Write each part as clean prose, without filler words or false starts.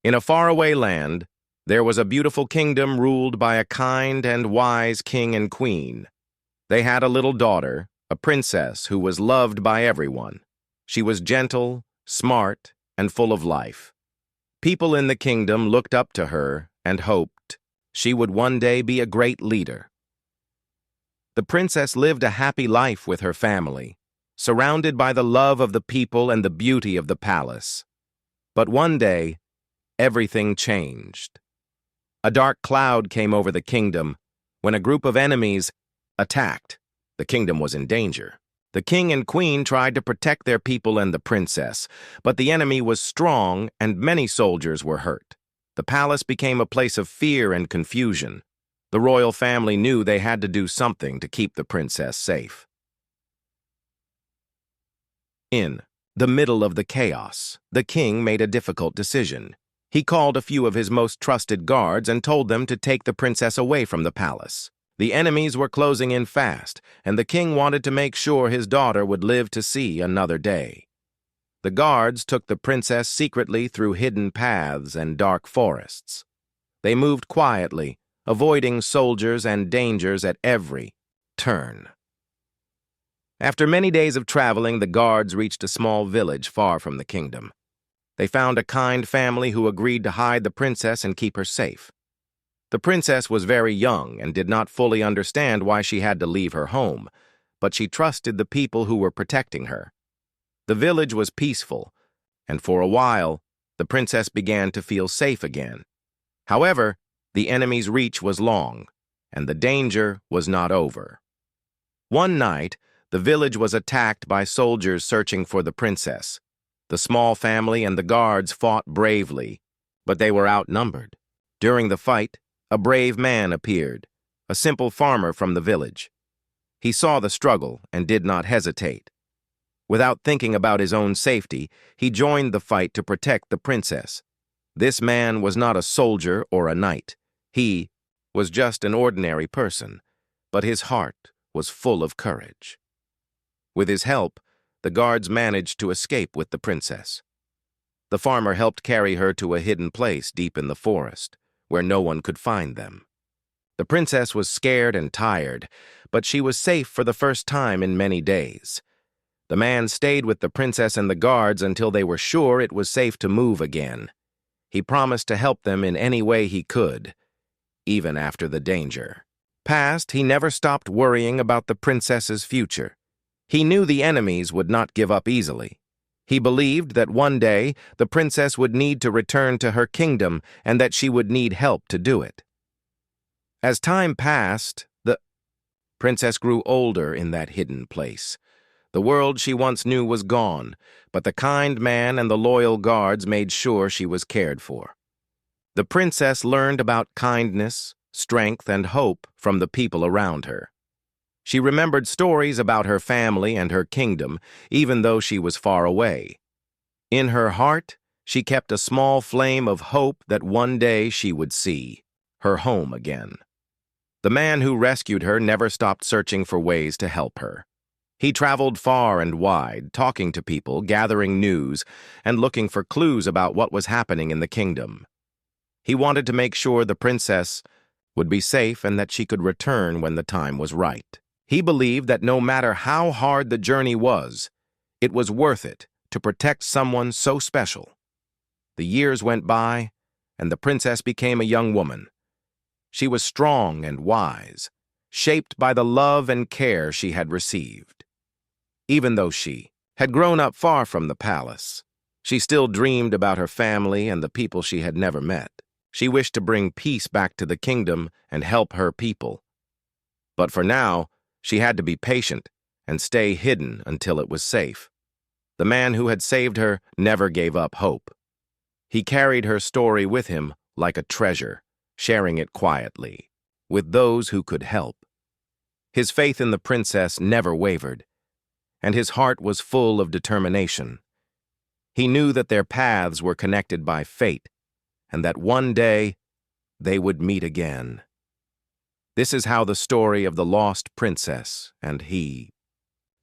In a faraway land, there was a beautiful kingdom ruled by a kind and wise king and queen. They had a little daughter, a princess who was loved by everyone. She was gentle, smart, and full of life. People in the kingdom looked up to her and hoped she would one day be a great leader. The princess lived a happy life with her family, surrounded by the love of the people and the beauty of the palace. But one day, everything changed. A dark cloud came over the kingdom when a group of enemies attacked. The kingdom was in danger. The king and queen tried to protect their people and the princess, but the enemy was strong and many soldiers were hurt. The palace became a place of fear and confusion. The royal family knew they had to do something to keep the princess safe. In the middle of the chaos, the king made a difficult decision. He called a few of his most trusted guards and told them to take the princess away from the palace. The enemies were closing in fast, and the king wanted to make sure his daughter would live to see another day. The guards took the princess secretly through hidden paths and dark forests. They moved quietly, avoiding soldiers and dangers at every turn. After many days of traveling, the guards reached a small village far from the kingdom. They found a kind family who agreed to hide the princess and keep her safe. The princess was very young and did not fully understand why she had to leave her home, but she trusted the people who were protecting her. The village was peaceful, and for a while, the princess began to feel safe again. However, the enemy's reach was long, and the danger was not over. One night, the village was attacked by soldiers searching for the princess. The small family and the guards fought bravely, but they were outnumbered. During the fight, a brave man appeared, a simple farmer from the village. He saw the struggle and did not hesitate. Without thinking about his own safety, he joined the fight to protect the princess. This man was not a soldier or a knight. He was just an ordinary person, but his heart was full of courage. With his help, the guards managed to escape with the princess. The farmer helped carry her to a hidden place deep in the forest, where no one could find them. The princess was scared and tired, but she was safe for the first time in many days. The man stayed with the princess and the guards until they were sure it was safe to move again. He promised to help them in any way he could, even after the danger passed. He never stopped worrying about the princess's future. He knew the enemies would not give up easily. He believed that one day the princess would need to return to her kingdom and that she would need help to do it. As time passed, the princess grew older in that hidden place. The world she once knew was gone, but the kind man and the loyal guards made sure she was cared for. The princess learned about kindness, strength, and hope from the people around her. She remembered stories about her family and her kingdom, even though she was far away. In her heart, she kept a small flame of hope that one day she would see her home again. The man who rescued her never stopped searching for ways to help her. He traveled far and wide, talking to people, gathering news, and looking for clues about what was happening in the kingdom. He wanted to make sure the princess would be safe and that she could return when the time was right. He believed that no matter how hard the journey was, it was worth it to protect someone so special. The years went by, and the princess became a young woman. She was strong and wise, shaped by the love and care she had received. Even though she had grown up far from the palace, she still dreamed about her family and the people she had never met. She wished to bring peace back to the kingdom and help her people. But for now, she had to be patient and stay hidden until it was safe. The man who had saved her never gave up hope. He carried her story with him like a treasure, sharing it quietly, with those who could help. His faith in the princess never wavered, and his heart was full of determination. He knew that their paths were connected by fate, and that one day they would meet again. This is how the story of the lost princess and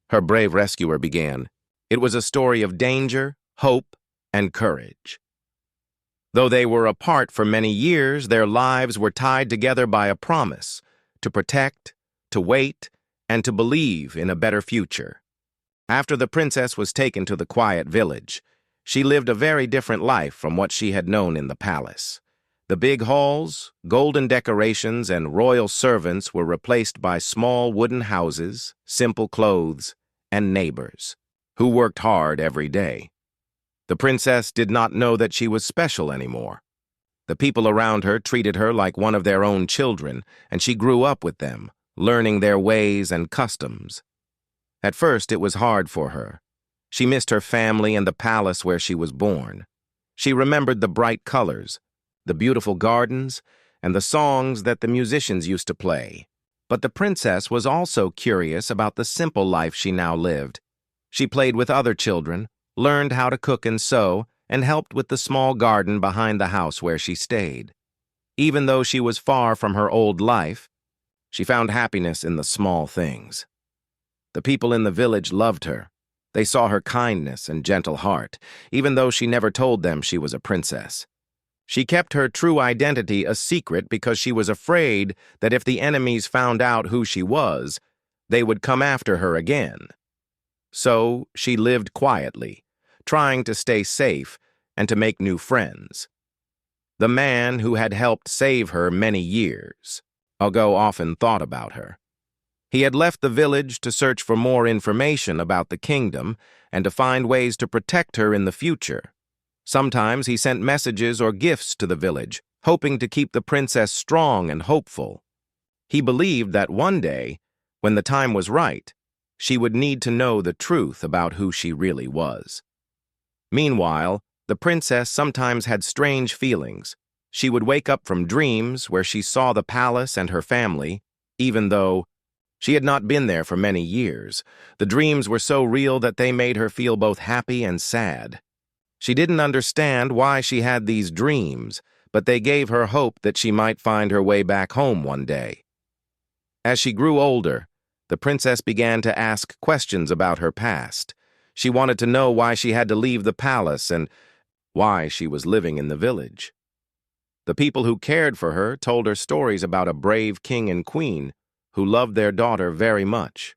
her brave rescuer began. It was a story of danger, hope, and courage. Though they were apart for many years, their lives were tied together by a promise to protect, to wait, and to believe in a better future. After the princess was taken to the quiet village, she lived a very different life from what she had known in the palace. The big halls, golden decorations, and royal servants were replaced by small wooden houses, simple clothes, and neighbors, who worked hard every day. The princess did not know that she was special anymore. The people around her treated her like one of their own children, and she grew up with them, learning their ways and customs. At first, it was hard for her. She missed her family and the palace where she was born. She remembered the bright colors, the beautiful gardens, and the songs that the musicians used to play. But the princess was also curious about the simple life she now lived. She played with other children, learned how to cook and sew, and helped with the small garden behind the house where she stayed. Even though she was far from her old life, she found happiness in the small things. The people in the village loved her. They saw her kindness and gentle heart, even though she never told them she was a princess. She kept her true identity a secret because she was afraid that if the enemies found out who she was, they would come after her again. So she lived quietly, trying to stay safe and to make new friends. The man who had helped save her many years ago often thought about her. He had left the village to search for more information about the kingdom and to find ways to protect her in the future. Sometimes he sent messages or gifts to the village, hoping to keep the princess strong and hopeful. He believed that one day, when the time was right, she would need to know the truth about who she really was. Meanwhile, the princess sometimes had strange feelings. She would wake up from dreams where she saw the palace and her family, even though she had not been there for many years. The dreams were so real that they made her feel both happy and sad. She didn't understand why she had these dreams, but they gave her hope that she might find her way back home one day. As she grew older, the princess began to ask questions about her past. She wanted to know why she had to leave the palace and why she was living in the village. The people who cared for her told her stories about a brave king and queen who loved their daughter very much.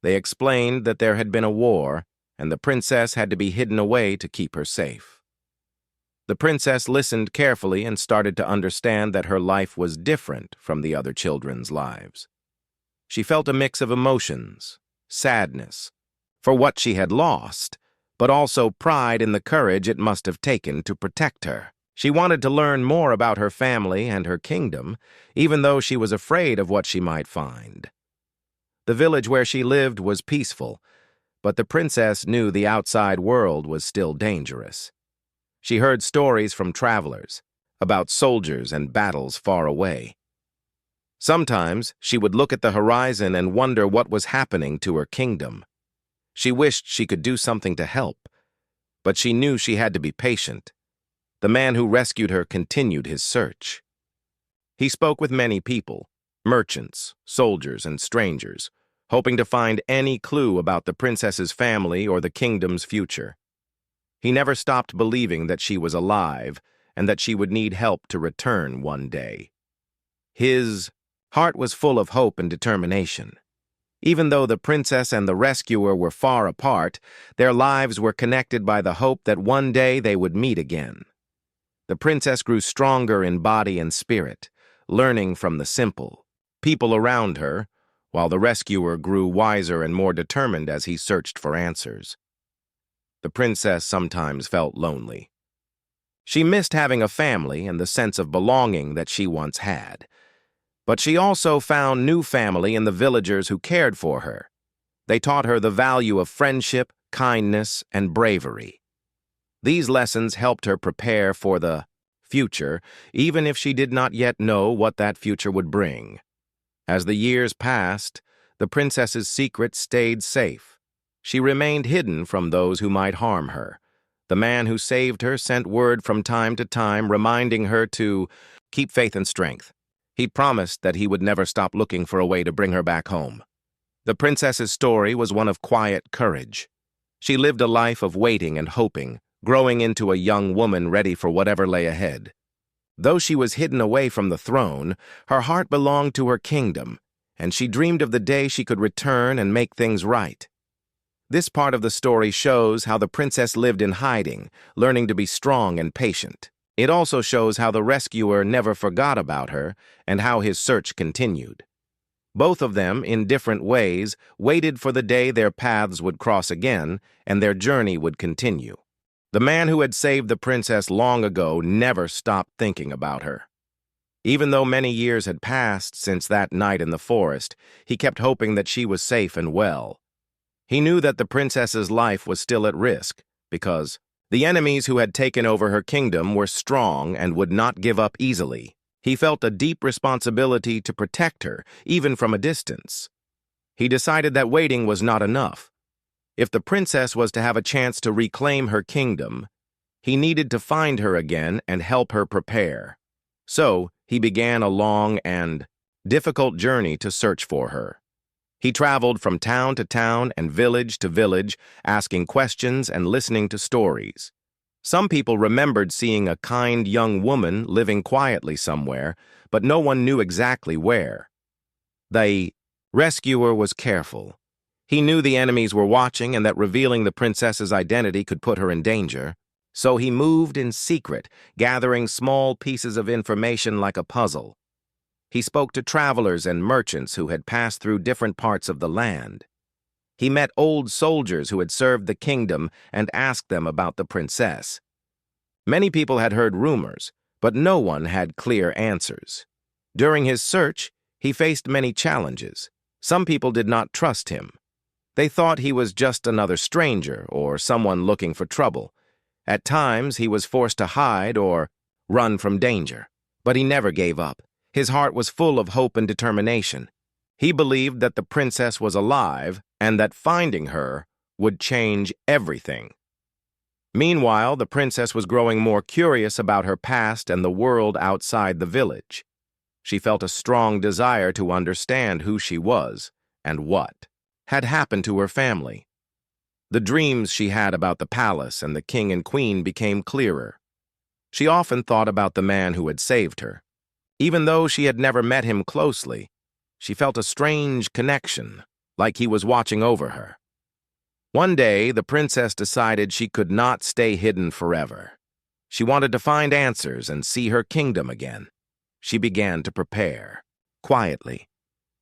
They explained that there had been a war, and the princess had to be hidden away to keep her safe. The princess listened carefully and started to understand that her life was different from the other children's lives. She felt a mix of emotions, sadness for what she had lost, but also pride in the courage it must have taken to protect her. She wanted to learn more about her family and her kingdom, even though she was afraid of what she might find. The village where she lived was peaceful, but the princess knew the outside world was still dangerous. She heard stories from travelers about soldiers and battles far away. Sometimes she would look at the horizon and wonder what was happening to her kingdom. She wished she could do something to help, but she knew she had to be patient. The man who rescued her continued his search. He spoke with many people, merchants, soldiers, and strangers, hoping to find any clue about the princess's family or the kingdom's future. He never stopped believing that she was alive and that she would need help to return one day. His heart was full of hope and determination. Even though the princess and the rescuer were far apart, their lives were connected by the hope that one day they would meet again. The princess grew stronger in body and spirit, learning from the simple people around her, while the rescuer grew wiser and more determined as he searched for answers. The princess sometimes felt lonely. She missed having a family and the sense of belonging that she once had. But she also found new family in the villagers who cared for her. They taught her the value of friendship, kindness, and bravery. These lessons helped her prepare for the future, even if she did not yet know what that future would bring. As the years passed, the princess's secret stayed safe. She remained hidden from those who might harm her. The man who saved her sent word from time to time reminding her to keep faith and strength. He promised that he would never stop looking for a way to bring her back home. The princess's story was one of quiet courage. She lived a life of waiting and hoping, growing into a young woman ready for whatever lay ahead. Though she was hidden away from the throne, her heart belonged to her kingdom, and she dreamed of the day she could return and make things right. This part of the story shows how the princess lived in hiding, learning to be strong and patient. It also shows how the rescuer never forgot about her and how his search continued. Both of them, in different ways, waited for the day their paths would cross again and their journey would continue. The man who had saved the princess long ago never stopped thinking about her. Even though many years had passed since that night in the forest, he kept hoping that she was safe and well. He knew that the princess's life was still at risk because the enemies who had taken over her kingdom were strong and would not give up easily. He felt a deep responsibility to protect her, even from a distance. He decided that waiting was not enough. If the princess was to have a chance to reclaim her kingdom, he needed to find her again and help her prepare. So, he began a long and difficult journey to search for her. He traveled from town to town and village to village, asking questions and listening to stories. Some people remembered seeing a kind young woman living quietly somewhere, but no one knew exactly where. The rescuer was careful. He knew the enemies were watching and that revealing the princess's identity could put her in danger. So he moved in secret, gathering small pieces of information like a puzzle. He spoke to travelers and merchants who had passed through different parts of the land. He met old soldiers who had served the kingdom and asked them about the princess. Many people had heard rumors, but no one had clear answers. During his search, he faced many challenges. Some people did not trust him. They thought he was just another stranger or someone looking for trouble. At times, he was forced to hide or run from danger. But he never gave up. His heart was full of hope and determination. He believed that the princess was alive and that finding her would change everything. Meanwhile, the princess was growing more curious about her past and the world outside the village. She felt a strong desire to understand who she was and what had happened to her family. The dreams she had about the palace and the king and queen became clearer. She often thought about the man who had saved her. Even though she had never met him closely, she felt a strange connection, like he was watching over her. One day, the princess decided she could not stay hidden forever. She wanted to find answers and see her kingdom again. She began to prepare, quietly.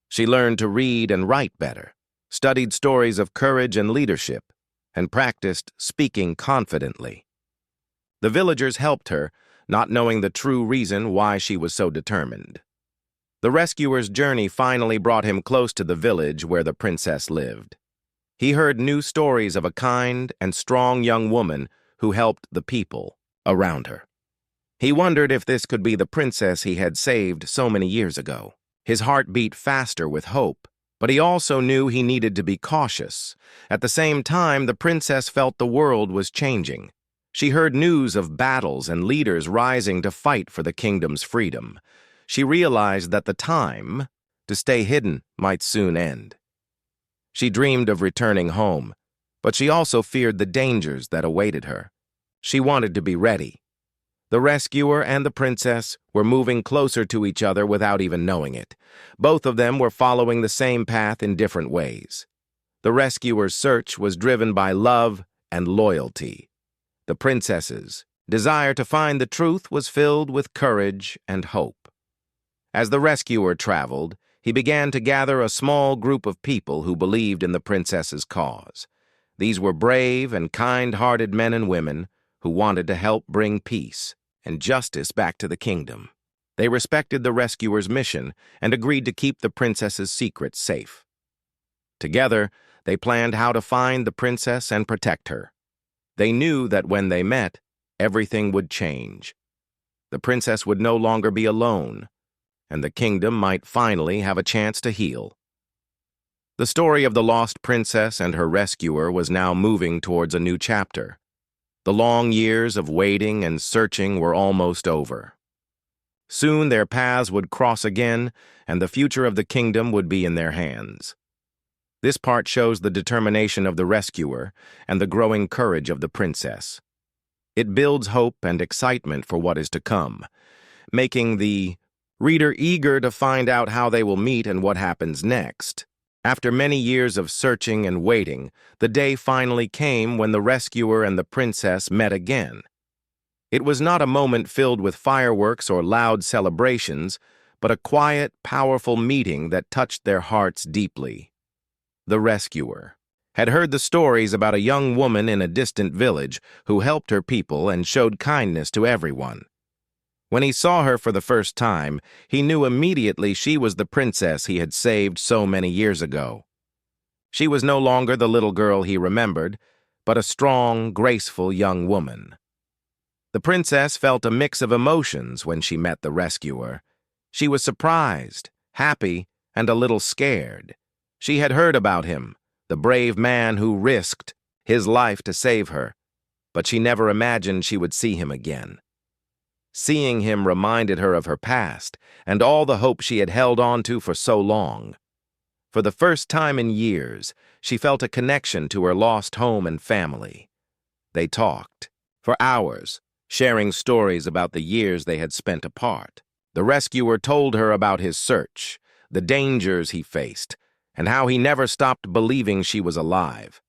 She learned to read and write better, studied stories of courage and leadership, and practiced speaking confidently. The villagers helped her, not knowing the true reason why she was so determined. The rescuer's journey finally brought him close to the village where the princess lived. He heard new stories of a kind and strong young woman who helped the people around her. He wondered if this could be the princess he had saved so many years ago. His heart beat faster with hope, but he also knew he needed to be cautious. At the same time, the princess felt the world was changing. She heard news of battles and leaders rising to fight for the kingdom's freedom. She realized that the time to stay hidden might soon end. She dreamed of returning home, but she also feared the dangers that awaited her. She wanted to be ready. The rescuer and the princess were moving closer to each other without even knowing it. Both of them were following the same path in different ways. The rescuer's search was driven by love and loyalty. The princess's desire to find the truth was filled with courage and hope. As the rescuer traveled, he began to gather a small group of people who believed in the princess's cause. These were brave and kind-hearted men and women who wanted to help bring peace and justice back to the kingdom. They respected the rescuer's mission and agreed to keep the princess's secret safe. Together, they planned how to find the princess and protect her. They knew that when they met, everything would change. The princess would no longer be alone, and the kingdom might finally have a chance to heal. The story of the lost princess and her rescuer was now moving towards a new chapter. The long years of waiting and searching were almost over. Soon their paths would cross again, and the future of the kingdom would be in their hands. This part shows the determination of the rescuer and the growing courage of the princess. It builds hope and excitement for what is to come, making the reader eager to find out how they will meet and what happens next. After many years of searching and waiting, the day finally came when the rescuer and the princess met again. It was not a moment filled with fireworks or loud celebrations, but a quiet, powerful meeting that touched their hearts deeply. The rescuer had heard the stories about a young woman in a distant village who helped her people and showed kindness to everyone. When he saw her for the first time, he knew immediately she was the princess he had saved so many years ago. She was no longer the little girl he remembered, but a strong, graceful young woman. The princess felt a mix of emotions when she met the rescuer. She was surprised, happy, and a little scared. She had heard about him, the brave man who risked his life to save her, but she never imagined she would see him again. Seeing him reminded her of her past and all the hope she had held on to for so long. For the first time in years, she felt a connection to her lost home and family. They talked for hours, sharing stories about the years they had spent apart. The rescuer told her about his search, the dangers he faced, and how he never stopped believing she was alive.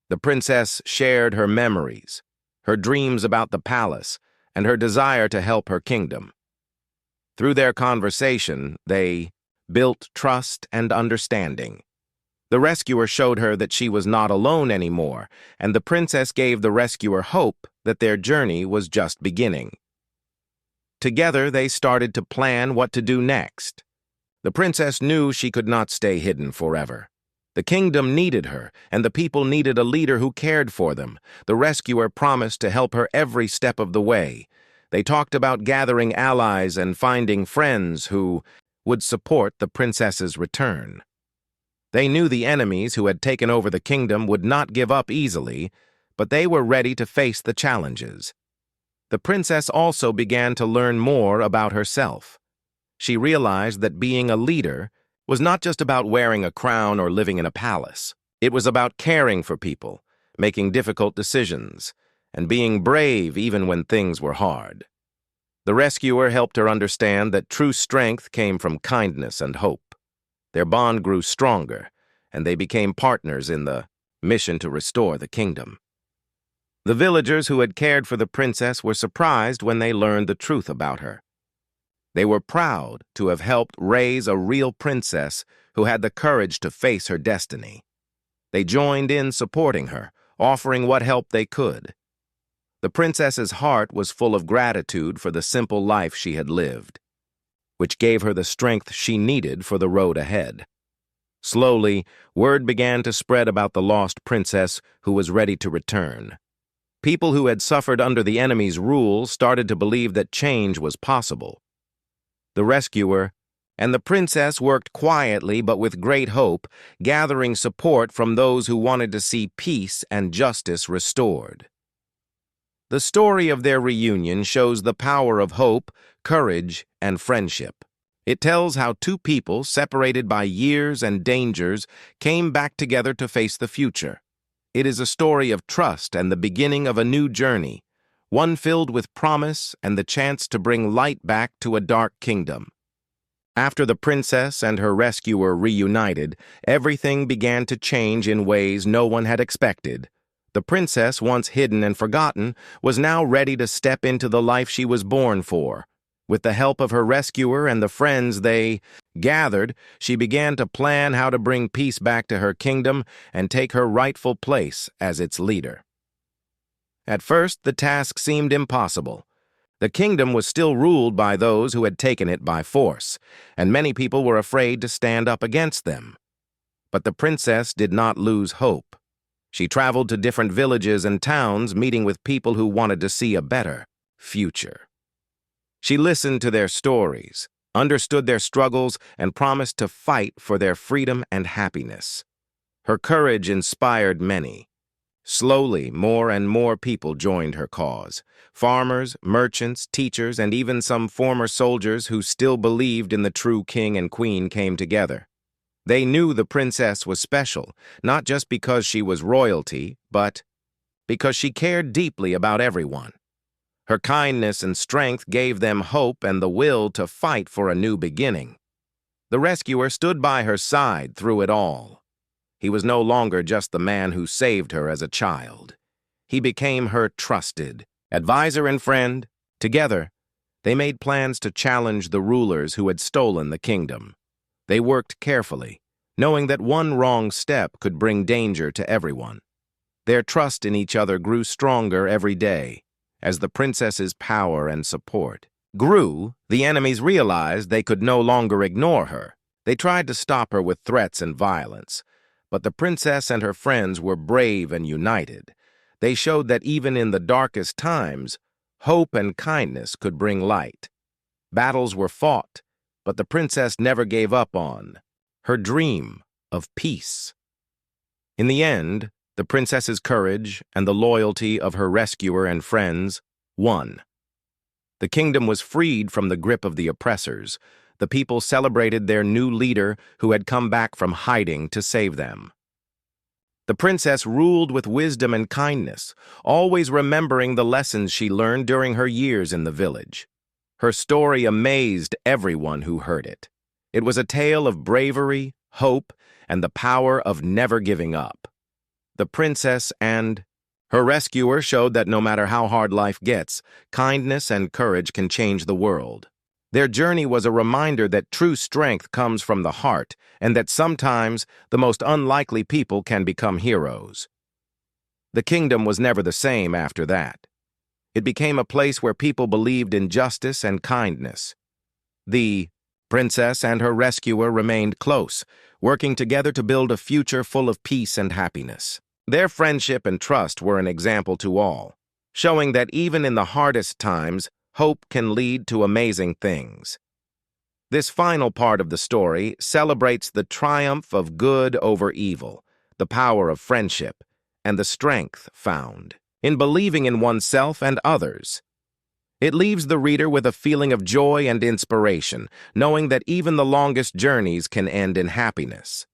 The princess shared her memories, her dreams about the palace, and her desire to help her kingdom. Through their conversation, they built trust and understanding. The rescuer showed her that she was not alone anymore, and the princess gave the rescuer hope that their journey was just beginning. Together, they started to plan what to do next. The princess knew she could not stay hidden forever. The kingdom needed her, and the people needed a leader who cared for them. The rescuer promised to help her every step of the way. They talked about gathering allies and finding friends who would support the princess's return. They knew the enemies who had taken over the kingdom would not give up easily, but they were ready to face the challenges. The princess also began to learn more about herself. She realized that being a leader was not just about wearing a crown or living in a palace. It was about caring for people, making difficult decisions, and being brave even when things were hard. The rescuer helped her understand that true strength came from kindness and hope. Their bond grew stronger, and they became partners in the mission to restore the kingdom. The villagers who had cared for the princess were surprised when they learned the truth about her. They were proud to have helped raise a real princess who had the courage to face her destiny. They joined in supporting her, offering what help they could. The princess's heart was full of gratitude for the simple life she had lived, which gave her the strength she needed for the road ahead. Slowly, word began to spread about the lost princess who was ready to return. People who had suffered under the enemy's rule started to believe that change was possible. The rescuer and the princess worked quietly but with great hope, gathering support from those who wanted to see peace and justice restored. The story of their reunion shows the power of hope, courage, and friendship. It tells how two people, separated by years and dangers, came back together to face the future. It is a story of trust and the beginning of a new journey, one filled with promise and the chance to bring light back to a dark kingdom. After the princess and her rescuer reunited, everything began to change in ways no one had expected. The princess, once hidden and forgotten, was now ready to step into the life she was born for. With the help of her rescuer and the friends they gathered, she began to plan how to bring peace back to her kingdom and take her rightful place as its leader. At first, the task seemed impossible. The kingdom was still ruled by those who had taken it by force, and many people were afraid to stand up against them. But the princess did not lose hope. She traveled to different villages and towns, meeting with people who wanted to see a better future. She listened to their stories, understood their struggles, and promised to fight for their freedom and happiness. Her courage inspired many. Slowly, more and more people joined her cause. Farmers, merchants, teachers, and even some former soldiers who still believed in the true king and queen came together. They knew the princess was special, not just because she was royalty, but because she cared deeply about everyone. Her kindness and strength gave them hope and the will to fight for a new beginning. The rescuer stood by her side through it all. He was no longer just the man who saved her as a child. He became her trusted advisor and friend. Together, they made plans to challenge the rulers who had stolen the kingdom. They worked carefully, knowing that one wrong step could bring danger to everyone. Their trust in each other grew stronger every day, as the princess's power and support grew. The enemies realized they could no longer ignore her. They tried to stop her with threats and violence, but the princess and her friends were brave and united. They showed that even in the darkest times, hope and kindness could bring light. Battles were fought, but the princess never gave up on her dream of peace. In the end, the princess's courage and the loyalty of her rescuer and friends won. The kingdom was freed from the grip of the oppressors. The people celebrated their new leader who had come back from hiding to save them. The princess ruled with wisdom and kindness, always remembering the lessons she learned during her years in the village. Her story amazed everyone who heard it. It was a tale of bravery, hope, and the power of never giving up. The princess and her rescuer showed that no matter how hard life gets, kindness and courage can change the world. Their journey was a reminder that true strength comes from the heart and that sometimes the most unlikely people can become heroes. The kingdom was never the same after that. It became a place where people believed in justice and kindness. The princess and her rescuer remained close, working together to build a future full of peace and happiness. Their friendship and trust were an example to all, showing that even in the hardest times, hope can lead to amazing things. This final part of the story celebrates the triumph of good over evil, the power of friendship, and the strength found in believing in oneself and others. It leaves the reader with a feeling of joy and inspiration, knowing that even the longest journeys can end in happiness.